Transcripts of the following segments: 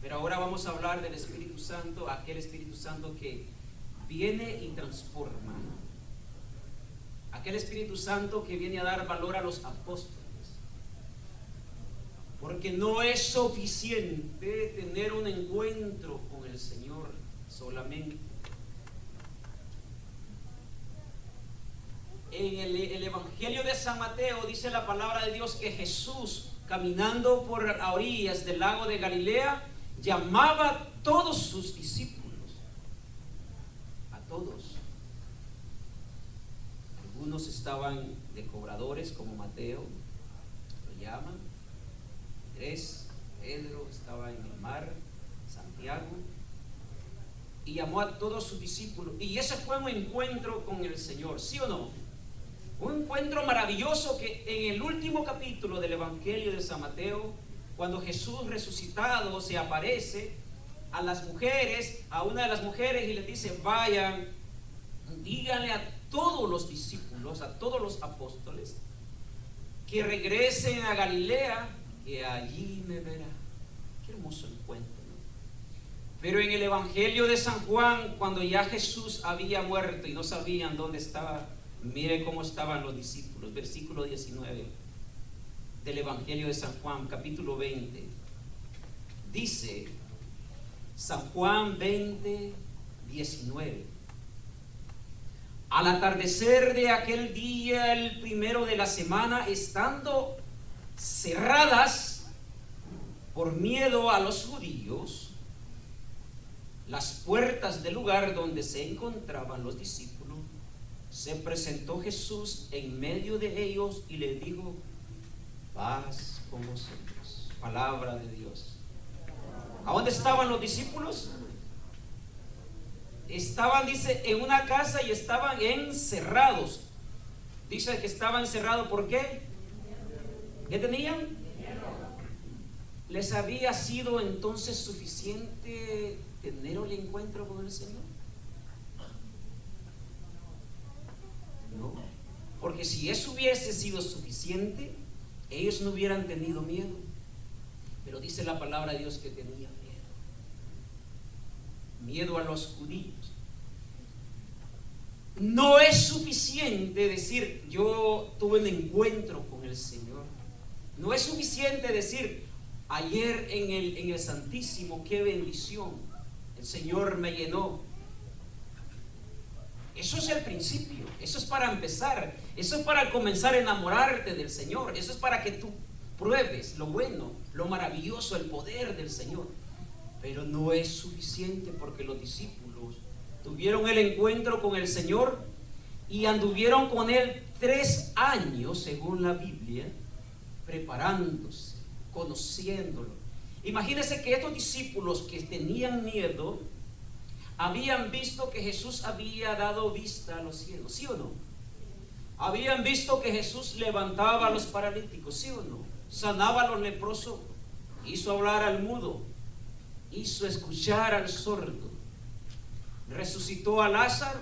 Pero ahora vamos a hablar del Espíritu Santo, aquel Espíritu Santo que viene y transforma. Aquel Espíritu Santo que viene a dar valor a los apóstoles. Porque no es suficiente tener un encuentro con el Señor solamente. En el Evangelio de San Mateo dice la palabra de Dios que Jesús, caminando por a orillas del lago de Galilea, llamaba a todos sus discípulos. A todos. Algunos estaban de cobradores, como Mateo, lo llaman. Andrés, Pedro estaba en el mar, Santiago, y llamó a todos sus discípulos. Y ese fue un encuentro con el Señor, ¿sí o no? Un encuentro maravilloso que en el último capítulo del Evangelio de San Mateo, cuando Jesús resucitado se aparece a las mujeres, a una de las mujeres, y les dice: vayan, díganle a todos los discípulos, a todos los apóstoles, que regresen a Galilea, que allí me verá. Qué hermoso encuentro, ¿no? Pero en el Evangelio de San Juan, cuando ya Jesús había muerto y no sabían dónde estaba, mire cómo estaban los discípulos. Versículo 19 del Evangelio de San Juan, capítulo 20. Dice San Juan 20, 19: al atardecer de aquel día, el primero de la semana, estando cerradas por miedo a los judíos las puertas del lugar donde se encontraban los discípulos, se presentó Jesús en medio de ellos y les dijo: paz con vosotros. Palabra de Dios. ¿A dónde estaban los discípulos? Estaban, dice, en una casa y estaban encerrados. Dice que estaban encerrados, ¿por qué? ¿Qué tenían? ¿Les había sido entonces suficiente tener el encuentro con el Señor? No, porque si eso hubiese sido suficiente, ellos no hubieran tenido miedo. Pero dice la palabra de Dios que tenían miedo. Miedo a los judíos. No es suficiente decir: yo tuve un encuentro con el Señor. No es suficiente decir: ayer en el Santísimo, qué bendición, el Señor me llenó. Eso es el principio, eso es para empezar, eso es para comenzar a enamorarte del Señor, eso es para que tú pruebes lo bueno, lo maravilloso, el poder del Señor. Pero no es suficiente, porque los discípulos tuvieron el encuentro con el Señor y anduvieron con Él 3 años, según la Biblia, preparándose, conociéndolo. Imagínense que estos discípulos que tenían miedo habían visto que Jesús había dado vista a los ciegos, ¿sí o no? Habían visto que Jesús levantaba a los paralíticos, ¿sí o no? Sanaba a los leprosos, hizo hablar al mudo, hizo escuchar al sordo, resucitó a Lázaro,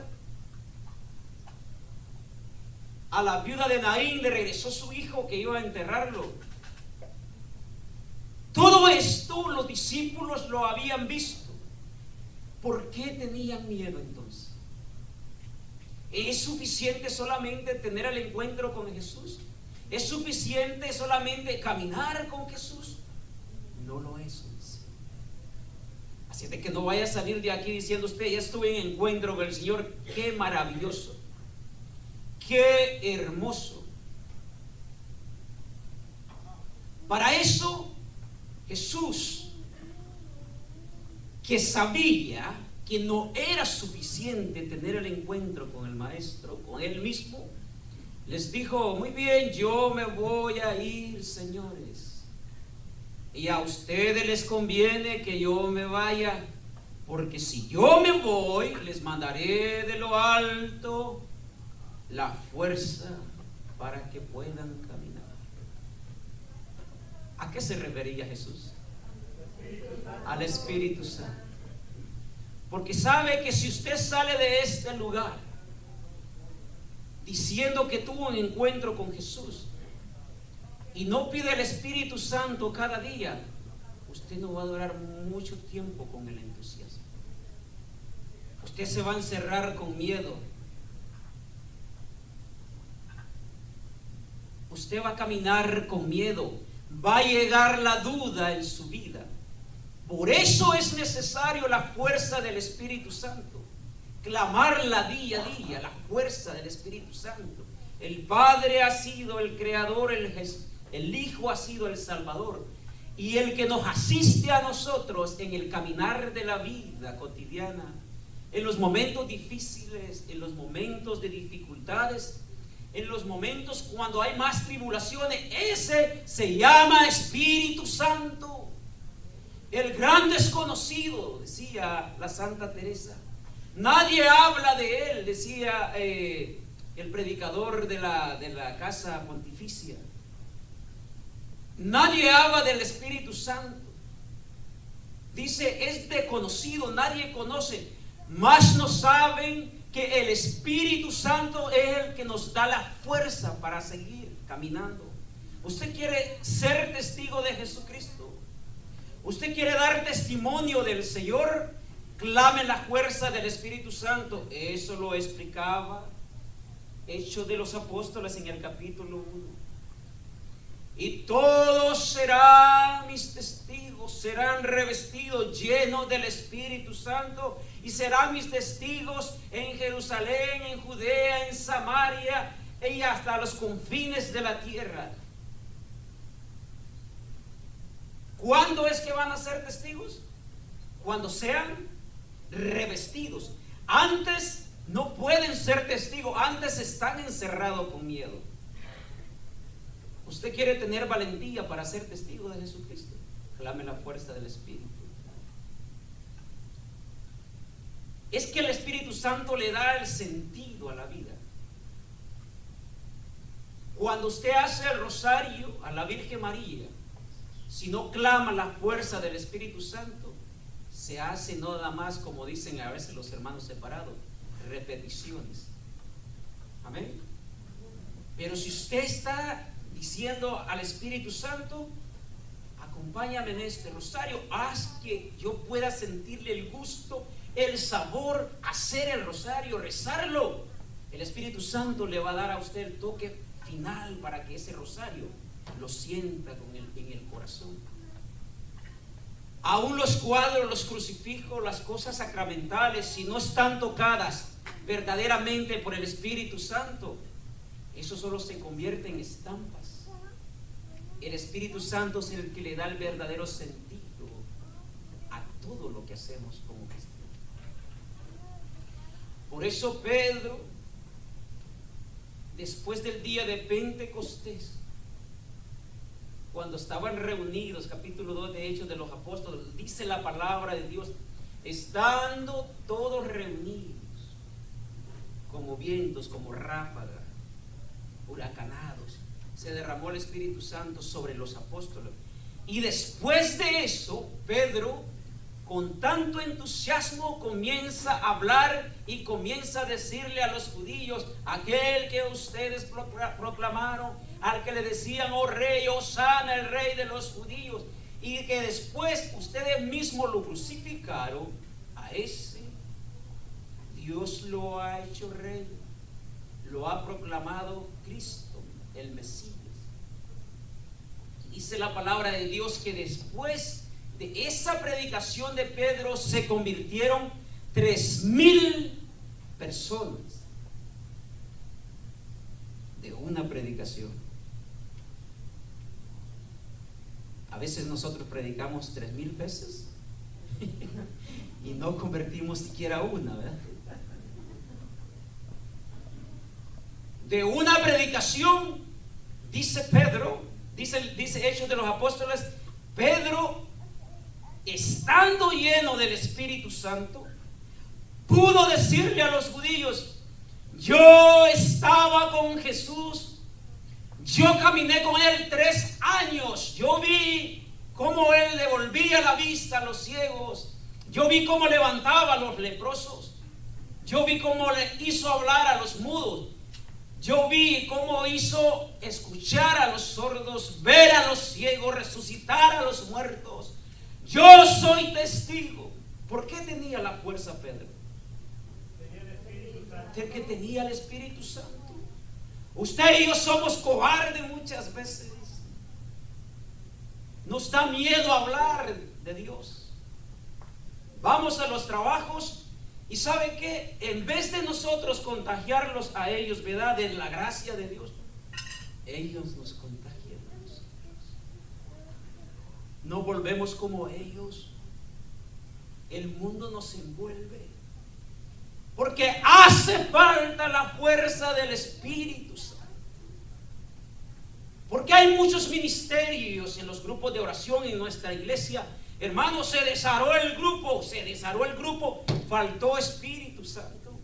a la viuda de Naín le regresó su hijo que iba a enterrarlo. Todo esto los discípulos lo habían visto. ¿Por qué tenían miedo entonces? ¿Es suficiente solamente tener el encuentro con Jesús? ¿Es suficiente solamente caminar con Jesús? No lo es suficiente. Así de que no vaya a salir de aquí diciendo usted: ya estuve en encuentro con el Señor. ¡Qué maravilloso! ¡Qué hermoso! Para eso Jesús, que sabía que no era suficiente tener el encuentro con el Maestro, con Él mismo, les dijo: muy bien, yo me voy a ir, señores, y a ustedes les conviene que yo me vaya, porque si yo me voy, les mandaré de lo alto la fuerza para que puedan caminar. ¿A qué se refería Jesús? Al Espíritu Santo. Porque sabe que si usted sale de este lugar diciendo que tuvo un encuentro con Jesús y no pide el Espíritu Santo cada día, usted no va a durar mucho tiempo con el entusiasmo. Usted se va a encerrar con miedo. Usted va a caminar con miedo. Va a llegar la duda en su vida. Por eso es necesario la fuerza del Espíritu Santo. Clamarla día a día, la fuerza del Espíritu Santo. El Padre ha sido el Creador, el Hijo ha sido el Salvador. Y el que nos asiste a nosotros en el caminar de la vida cotidiana, en los momentos difíciles, en los momentos de dificultades, en los momentos cuando hay más tribulaciones, ese se llama Espíritu Santo. El gran desconocido, decía la Santa Teresa. Nadie habla de él, decía el predicador de la casa pontificia. Nadie habla del Espíritu Santo. Dice, es desconocido, nadie conoce. Más no saben que el Espíritu Santo es el que nos da la fuerza para seguir caminando. ¿Usted quiere ser testigo de Jesucristo? ¿Usted quiere dar testimonio del Señor? Clame la fuerza del Espíritu Santo. Eso lo explicaba Hechos de los Apóstoles en el capítulo 1. Y todos serán mis testigos, serán revestidos, llenos del Espíritu Santo, y serán mis testigos en Jerusalén, en Judea, en Samaria y hasta los confines de la tierra. ¿Cuándo es que van a ser testigos? Cuando sean revestidos. Antes no pueden ser testigos, antes están encerrados con miedo. ¿Usted quiere tener valentía para ser testigo de Jesucristo? Clame la fuerza del Espíritu. Es que el Espíritu Santo le da el sentido a la vida. Cuando usted hace el rosario a la Virgen María, si no clama la fuerza del Espíritu Santo, se hace nada más, como dicen a veces los hermanos separados, repeticiones. Amén. Pero si usted está diciendo al Espíritu Santo, acompáñame en este rosario, haz que yo pueda sentirle el gusto, el sabor, hacer el rosario, rezarlo, el Espíritu Santo le va a dar a usted el toque final para que ese rosario lo sienta en el corazón. Aún los cuadros, los crucifijos, las cosas sacramentales, si no están tocadas verdaderamente por el Espíritu Santo, eso solo se convierte en estampas. El Espíritu Santo es el que le da el verdadero sentido a todo lo que hacemos como cristianos. Por eso Pedro, después del día de Pentecostés, cuando estaban reunidos, capítulo 2 de Hechos de los Apóstoles, dice la palabra de Dios, estando todos reunidos, como vientos, como ráfagas, huracanados, se derramó el Espíritu Santo sobre los apóstoles. Y después de eso, Pedro, con tanto entusiasmo, comienza a hablar y comienza a decirle a los judíos, aquel que ustedes proclamaron, al que le decían, oh rey, Hosana, el rey de los judíos, y que después ustedes mismos lo crucificaron, a ese Dios lo ha hecho rey, lo ha proclamado Cristo, el Mesías. Dice la palabra de Dios que después de esa predicación de Pedro se convirtieron 3,000 personas de una predicación. A veces nosotros predicamos 3,000 veces y no convertimos siquiera una, ¿verdad? De una predicación, dice Pedro, dice Hechos de los Apóstoles, Pedro, estando lleno del Espíritu Santo, pudo decirle a los judíos, yo estaba con Jesús, yo caminé con él 3 años, yo vi cómo él devolvía la vista a los ciegos, yo vi cómo levantaba a los leprosos, yo vi cómo le hizo hablar a los mudos, yo vi cómo hizo escuchar a los sordos, ver a los ciegos, resucitar a los muertos. Yo soy testigo. ¿Por qué tenía la fuerza Pedro? De que tenía el Espíritu Santo. Usted y yo somos cobardes muchas veces. Nos da miedo hablar de Dios. Vamos a los trabajos y ¿sabe qué? En vez de nosotros contagiarlos a ellos, ¿verdad? De la gracia de Dios, ellos nos contagian a nosotros. No volvemos como ellos. El mundo nos envuelve. Porque hace falta la fuerza del Espíritu Santo. Porque hay muchos ministerios en los grupos de oración en nuestra iglesia. Hermano, se desarró el grupo, faltó Espíritu Santo.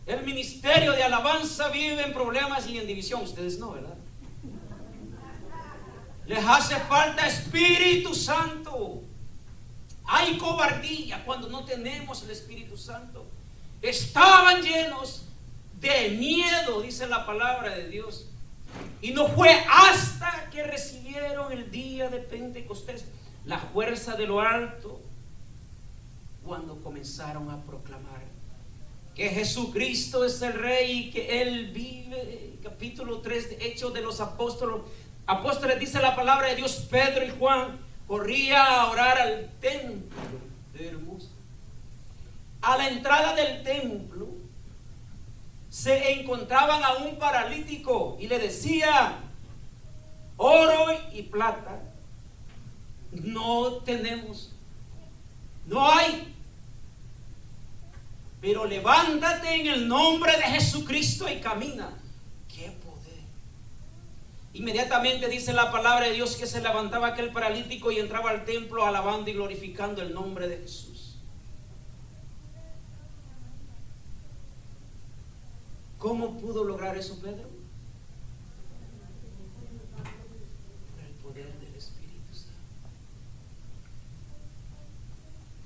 El ministerio de alabanza vive en problemas y en división. Ustedes no, ¿verdad? Les hace falta Espíritu Santo. Hay cobardía cuando no tenemos el Espíritu Santo. Estaban llenos de miedo, dice la palabra de Dios. Y no fue hasta que recibieron el día de Pentecostés la fuerza de lo alto cuando comenzaron a proclamar que Jesucristo es el Rey y que Él vive. Capítulo 3 de Hechos de los Apóstoles, dice la palabra de Dios, Pedro y Juan corría a orar al templo de Hermosa. A la entrada del templo se encontraban a un paralítico y le decía: oro y plata no tenemos, no hay, pero levántate en el nombre de Jesucristo y camina. ¡Qué poder! Inmediatamente dice la palabra de Dios que se levantaba aquel paralítico y entraba al templo alabando y glorificando el nombre de Jesús. ¿Cómo pudo lograr eso Pedro? Por el poder del Espíritu Santo.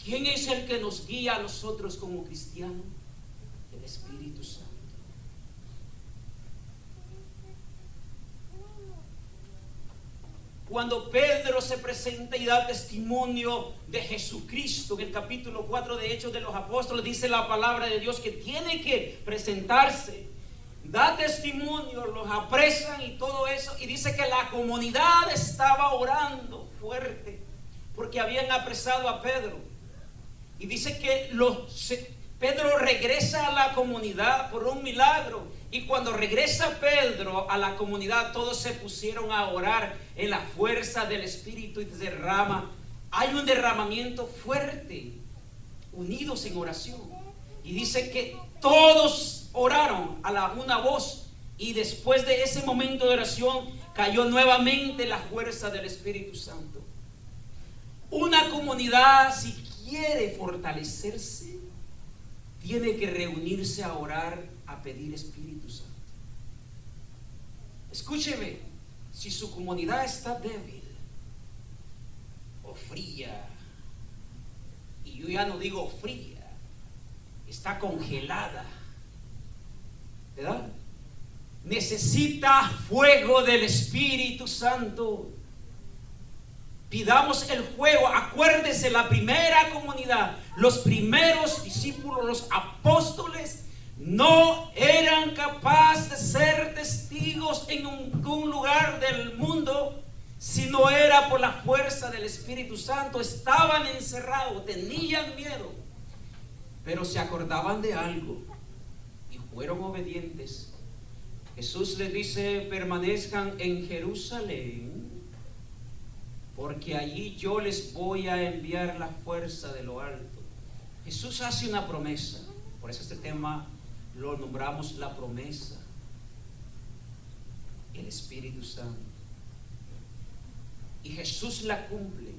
¿Quién es el que nos guía a nosotros como cristianos? El Espíritu Santo. Cuando Pedro se presenta y da testimonio de Jesucristo, en el capítulo 4 de Hechos de los Apóstoles, dice la palabra de Dios que tiene que presentarse, da testimonio, los apresan y todo eso, y dice que la comunidad estaba orando fuerte porque habían apresado a Pedro. Y dice que Pedro regresa a la comunidad por un milagro. Y cuando regresa Pedro a la comunidad, todos se pusieron a orar en la fuerza del Espíritu y hay un derramamiento fuerte, unidos en oración. Y dice que todos oraron a una voz, y después de ese momento de oración cayó nuevamente la fuerza del Espíritu Santo. Una comunidad, si quiere fortalecerse, tiene que reunirse a orar, a pedir Espíritu Santo. Escúcheme, si su comunidad está débil o fría, y yo ya no digo fría, está congelada, ¿verdad? Necesita fuego del Espíritu Santo. Pidamos el fuego. Acuérdese, la primera comunidad, los primeros discípulos, los apóstoles, no eran capaces de ser testigos en un lugar del mundo si no era por la fuerza del Espíritu Santo. Estaban encerrados, tenían miedo, pero se acordaban de algo y fueron obedientes. Jesús les dice: permanezcan en Jerusalén, porque allí yo les voy a enviar la fuerza de lo alto. Jesús hace una promesa, por eso este tema lo nombramos la promesa, el Espíritu Santo. Y Jesús la cumple.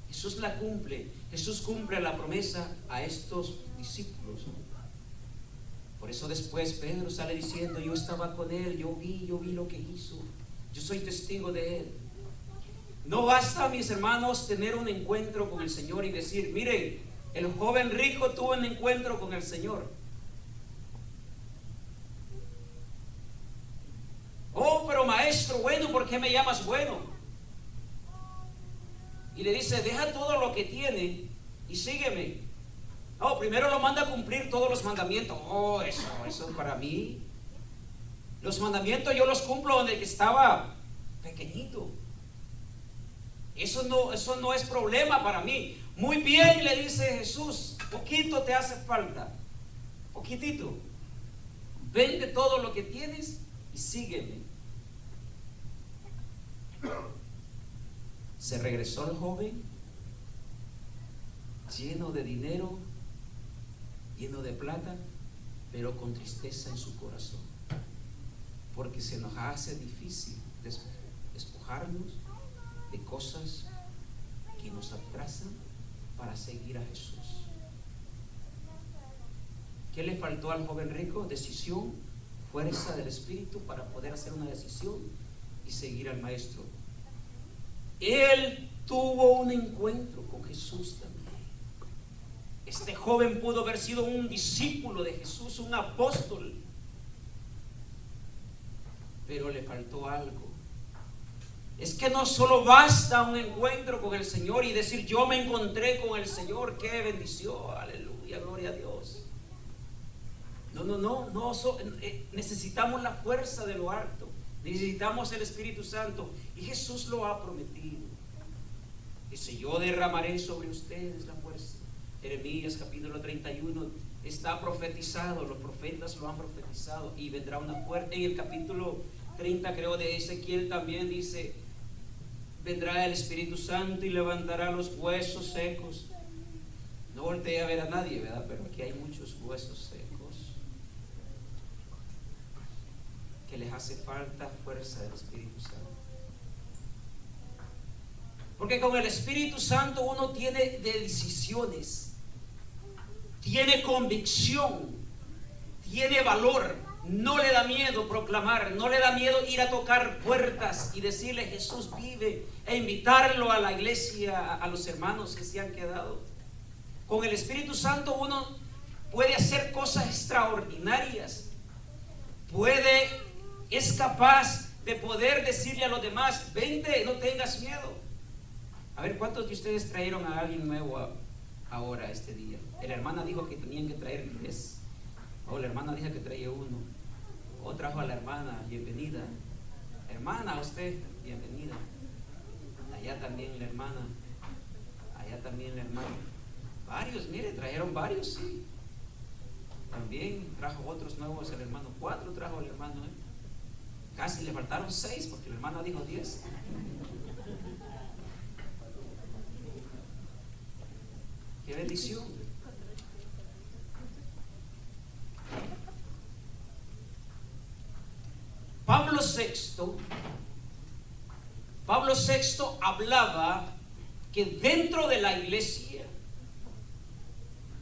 Jesús la cumple. Jesús cumple la promesa a estos discípulos. Por eso después Pedro sale diciendo: yo estaba con él, yo vi lo que hizo, yo soy testigo de él. No basta, mis hermanos, tener un encuentro con el Señor y decir: miren, el joven rico tuvo un encuentro con el Señor. Oh, pero maestro bueno, ¿por qué me llamas bueno? Y le dice, deja todo lo que tiene y sígueme. Oh, primero lo manda a cumplir todos los mandamientos. Oh, eso para mí. Los mandamientos yo los cumplo donde que estaba pequeñito. Eso no es problema para mí. Muy bien, le dice Jesús, poquito te hace falta. Poquitito. Vende todo lo que tienes y sígueme. Se regresó el joven lleno de dinero, lleno de plata, pero con tristeza en su corazón, porque se nos hace difícil despojarnos de cosas que nos atrasan para seguir a Jesús. ¿Qué le faltó al joven rico? Decisión, fuerza del Espíritu para poder hacer una decisión y seguir al Maestro. Él tuvo un encuentro con Jesús también. Este joven pudo haber sido un discípulo de Jesús, un apóstol, pero le faltó algo. Es que no solo basta un encuentro con el Señor y decir yo me encontré con el Señor, qué bendición, aleluya, gloria a Dios. No, necesitamos la fuerza de lo alto, necesitamos el Espíritu Santo y Jesús lo ha prometido. Dice, yo derramaré sobre ustedes la fuerza. Jeremías capítulo 31 está profetizado, los profetas lo han profetizado y vendrá una fuerza. En el capítulo 30 creo de Ezequiel también dice, vendrá el Espíritu Santo y levantará los huesos secos. No volteé a ver a nadie, ¿verdad? Pero aquí hay muchos huesos secos que les hace falta fuerza del Espíritu Santo. Porque con el Espíritu Santo uno tiene decisiones, tiene convicción, tiene valor. No le da miedo proclamar, no le da miedo ir a tocar puertas y decirle Jesús vive, e invitarlo a la iglesia, a los hermanos que se han quedado. Con el Espíritu Santo uno puede hacer cosas extraordinarias, es capaz de poder decirle a los demás, vente, no tengas miedo. A ver, ¿cuántos de ustedes trajeron a alguien nuevo ahora este día? La hermana dijo que tenían que traer 10. O la hermana dijo que traía 1. O trajo a la hermana, bienvenida. Hermana, usted, bienvenida. Allá también la hermana. Allá también la hermana. Varios, mire, trajeron varios, sí. También trajo otros nuevos el hermano. 4 trajo el hermano, Casi le faltaron 6 porque la hermana dijo 10. ¡Qué bendición! Pablo VI hablaba que dentro de la iglesia,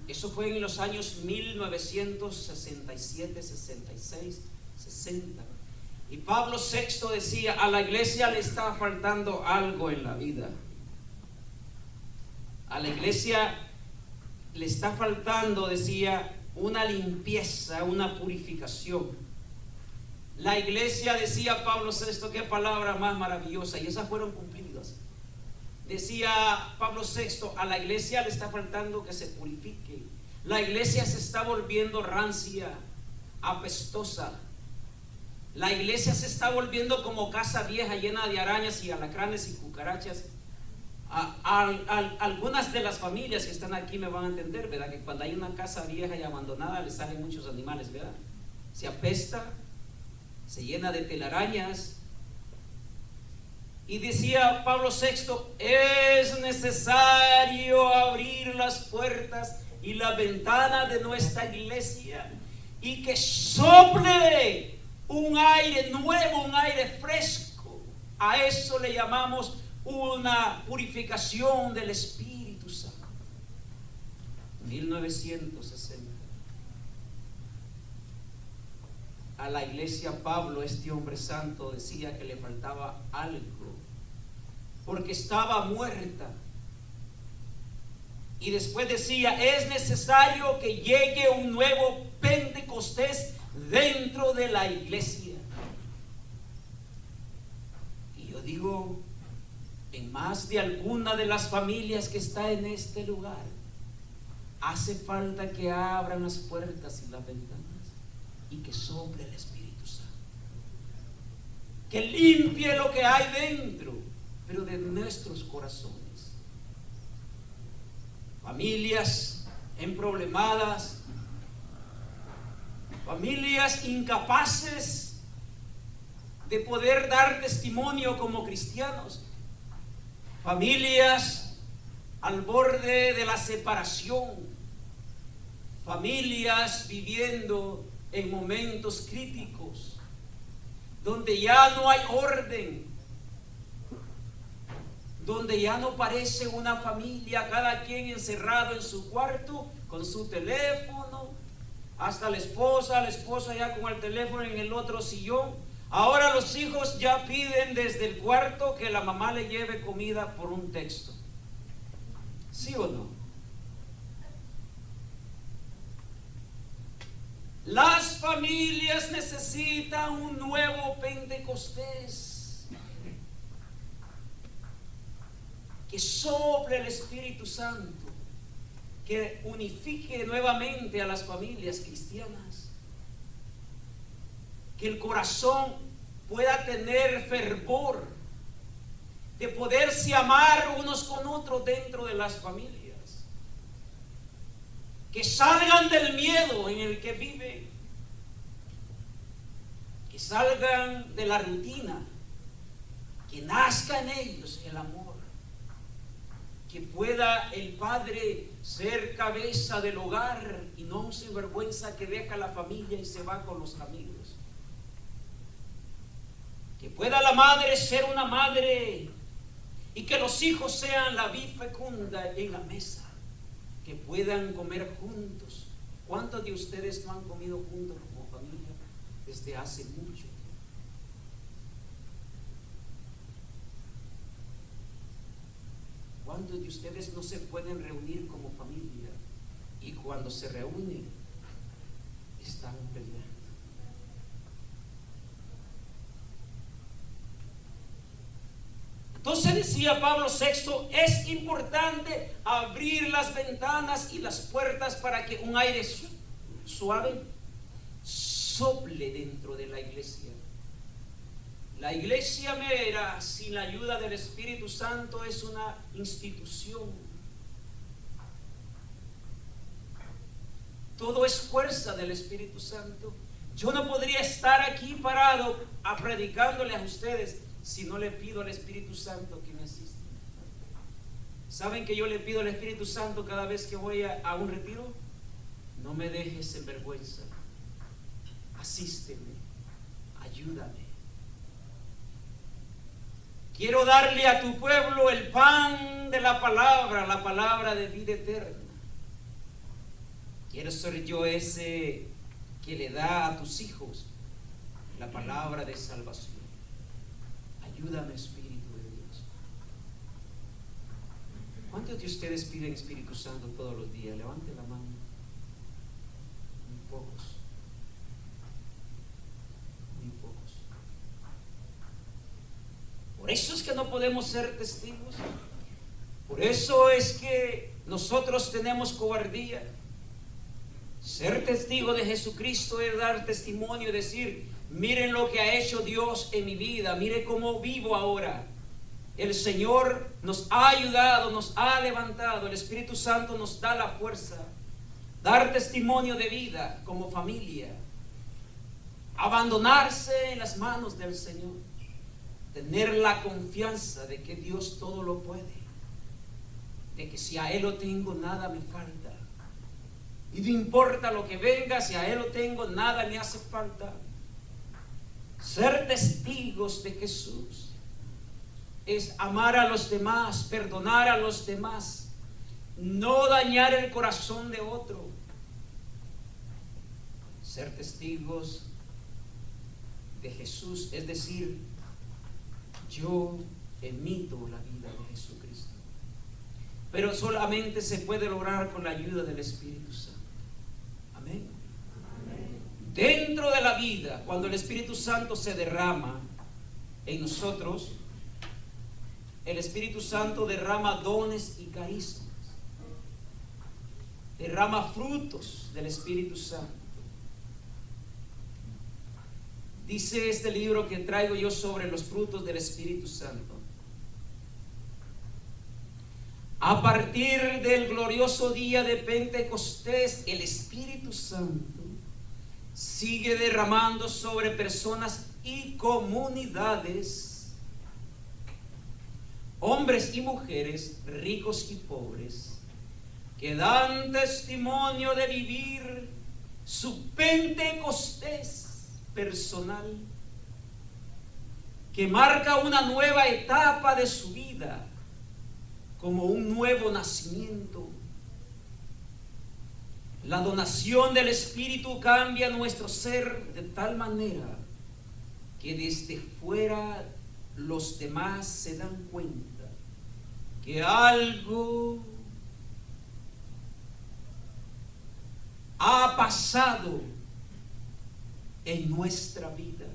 eso fue en los años 1967, 66, 60, y Pablo VI decía, a la iglesia le está faltando algo en la vida. A la iglesia le está faltando, decía, una limpieza, una purificación. La iglesia, decía Pablo VI, qué palabra más maravillosa, y esas fueron cumplidas. Decía Pablo VI, a la iglesia le está faltando que se purifique. La iglesia se está volviendo rancia, apestosa. La iglesia se está volviendo como casa vieja llena de arañas y alacranes y cucarachas. Algunas de las familias que están aquí me van a entender, ¿verdad? Que cuando hay una casa vieja y abandonada le salen muchos animales, ¿verdad? Se apesta, se llena de telarañas. Y decía Pablo VI, es necesario abrir las puertas y la ventana de nuestra iglesia y que sople un aire nuevo, un aire fresco. A eso le llamamos una purificación del Espíritu Santo. 1960. A la iglesia Pablo, este hombre santo, decía que le faltaba algo, porque estaba muerta. Y después decía, es necesario que llegue un nuevo Pentecostés dentro de la iglesia. digo en más de alguna de las familias que está en este lugar, hace falta que abran las puertas y las ventanas y que sople el Espíritu Santo, que limpie lo que hay dentro, pero de nuestros corazones. Familias emproblemadas, familias incapaces de poder dar testimonio como cristianos, familias al borde de la separación, familias viviendo en momentos críticos, donde ya no hay orden, donde ya no parece una familia, cada quien encerrado en su cuarto con su teléfono, hasta la esposa ya con el teléfono en el otro sillón. Ahora los hijos ya piden desde el cuarto que la mamá le lleve comida por un texto. ¿Sí o no? Las familias necesitan un nuevo Pentecostés, que sople el Espíritu Santo, que unifique nuevamente a las familias cristianas, que el corazón pueda tener fervor de poderse amar unos con otros dentro de las familias, que salgan del miedo en el que viven, que salgan de la rutina, que nazca en ellos el amor, que pueda el padre ser cabeza del hogar y no un sinvergüenza que deja la familia y se va con los amigos. Que pueda la madre ser una madre y que los hijos sean la vid fecunda en la mesa. Que puedan comer juntos. ¿Cuántos de ustedes no han comido juntos como familia desde hace mucho tiempo? ¿Cuántos de ustedes no se pueden reunir como familia y cuando se reúnen están peleando? Entonces decía Pablo VI, es importante abrir las ventanas y las puertas para que un aire suave sople dentro de la iglesia. La iglesia mera, sin la ayuda del Espíritu Santo, es una institución. Todo es fuerza del Espíritu Santo. Yo no podría estar aquí parado predicándole a ustedes si no le pido al Espíritu Santo que me asista. ¿Saben que yo le pido al Espíritu Santo cada vez que voy a un retiro? No me dejes en vergüenza. Asísteme, ayúdame. Quiero darle a tu pueblo el pan de la palabra de vida eterna. Quiero ser yo ese que le da a tus hijos la palabra de salvación. Ayúdame, Espíritu de Dios. ¿Cuántos de ustedes piden Espíritu Santo todos los días? Levante la mano. Muy pocos. Muy pocos. Por eso es que no podemos ser testigos. Por eso es que nosotros tenemos cobardía. Ser testigo de Jesucristo es dar testimonio, decir: miren lo que ha hecho Dios en mi vida, mire cómo vivo ahora. El Señor nos ha ayudado, nos ha levantado, el Espíritu Santo nos da la fuerza. Dar testimonio de vida como familia. Abandonarse en las manos del Señor. Tener la confianza de que Dios todo lo puede. De que si a Él lo tengo, nada me falta. Y no importa lo que venga, si a Él lo tengo, nada me hace falta. Ser testigos de Jesús es amar a los demás, perdonar a los demás, no dañar el corazón de otro. Ser testigos de Jesús es decir, yo emito la vida de Jesucristo. Pero solamente se puede lograr con la ayuda del Espíritu Santo. Amén. Dentro de la vida, cuando el Espíritu Santo se derrama en nosotros, el Espíritu Santo derrama dones y carismas, derrama frutos del Espíritu Santo. Dice este libro que traigo yo sobre los frutos del Espíritu Santo: a partir del glorioso día de Pentecostés, el Espíritu Santo sigue derramando sobre personas y comunidades, hombres y mujeres, ricos y pobres, que dan testimonio de vivir su Pentecostés personal, que marca una nueva etapa de su vida, como un nuevo nacimiento. La donación del Espíritu cambia nuestro ser de tal manera que desde fuera los demás se dan cuenta que algo ha pasado en nuestra vida.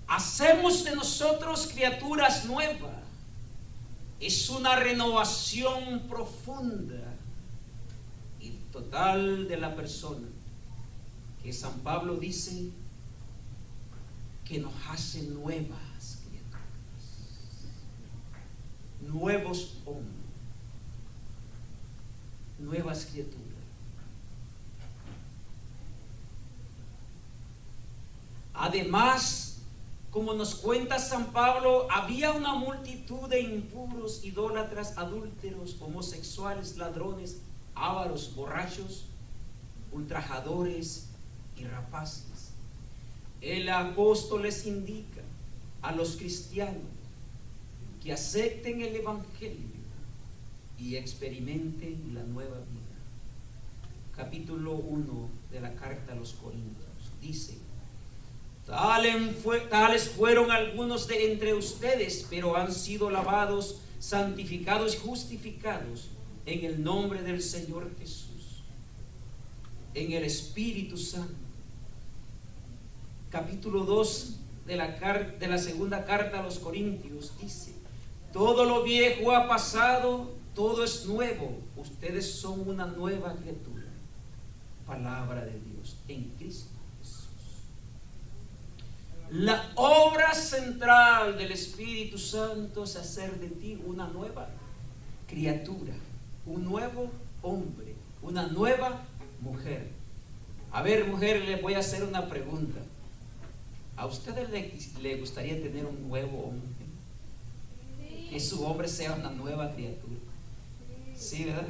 Hacemos de nosotros criaturas nuevas. Es una renovación profunda y total de la persona, que San Pablo dice que nos hace nuevas criaturas, nuevos hombres, nuevas criaturas. Además, como nos cuenta San Pablo, había una multitud de impuros, idólatras, adúlteros, homosexuales, ladrones, ávaros, borrachos, ultrajadores y rapaces. El apóstol les indica a los cristianos que acepten el Evangelio y experimenten la nueva vida. Capítulo 1 de la carta a los Corintios dice: Tales fueron algunos de entre ustedes, pero han sido lavados, santificados y justificados en el nombre del Señor Jesús, en el Espíritu Santo. Capítulo 2 de la segunda carta a los Corintios dice: todo lo viejo ha pasado, todo es nuevo. Ustedes son una nueva criatura. Palabra de Dios en Cristo. La obra central del Espíritu Santo es hacer de ti una nueva criatura, un nuevo hombre, una nueva mujer. A ver, mujer, le voy a hacer una pregunta. ¿A ustedes le gustaría tener un nuevo hombre? Sí. Que su hombre sea una nueva criatura. Sí, ¿verdad?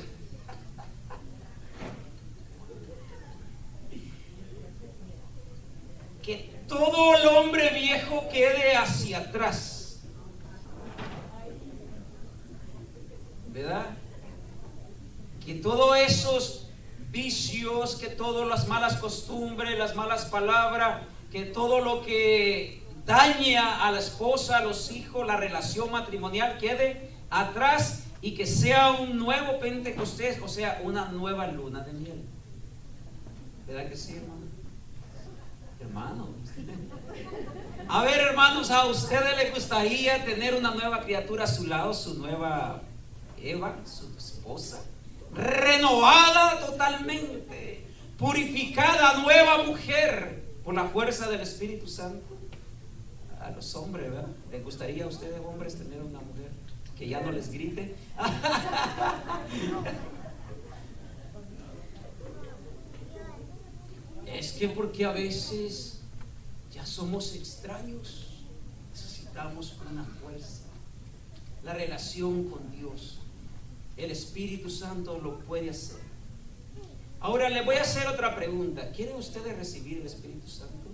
Que todo el hombre viejo quede hacia atrás, ¿verdad? Que todos esos vicios, que todas las malas costumbres, las malas palabras, que todo lo que daña a la esposa, a los hijos, la relación matrimonial quede atrás, y que sea un nuevo Pentecostés, o sea, una nueva luna de miel. ¿Verdad que sí, hermano? Hermanos, a ver, hermanos, ¿a ustedes les gustaría tener una nueva criatura a su lado, su nueva Eva, su esposa, renovada totalmente, purificada, nueva mujer por la fuerza del Espíritu Santo? A los hombres, ¿verdad? ¿Les gustaría a ustedes, hombres, tener una mujer que ya no les grite? Es que porque a veces ya somos extraños, necesitamos una fuerza, la relación con Dios. El Espíritu Santo lo puede hacer. Ahora le voy a hacer otra pregunta. ¿Quieren ustedes recibir el Espíritu Santo?